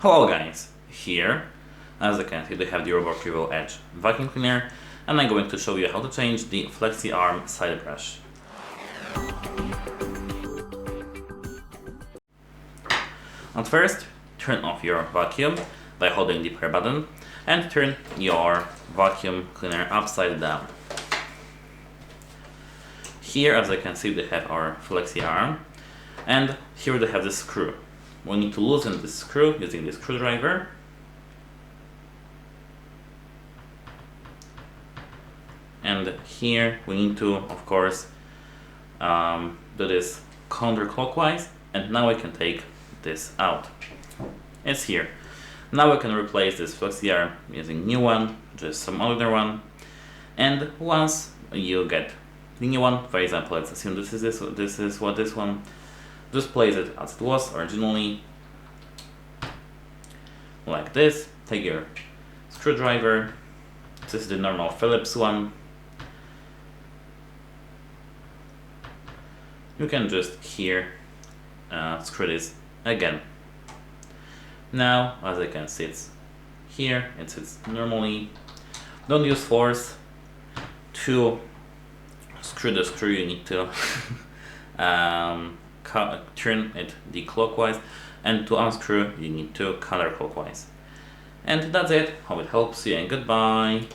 Hello guys, here as you can see we have the ROBOROCK Qrevo Edge vacuum cleaner, and I'm going to show you how to change the FlexiArm side brush. At first, turn off your vacuum by holding the power button and turn your vacuum cleaner upside down. Here as you can see we have our FlexiArm, and here we have this screw. We need to loosen this screw using the screwdriver. And here we need to, of course, do this counterclockwise, and now we can take this out. It's here. Now we can replace this FlexiArm using new one, just some older one. And once you get the new one, for example, let's assume this is what this one. Just place it as it was originally, like this. Take your screwdriver. This is the normal Phillips one. You can just here screw this again. Now, as you can see, it's here. It sits normally. Don't use force. To screw the screw, you need to turn it the clockwise, and to unscrew you need to counterclockwise. And that's it. Hope it helps you, and goodbye.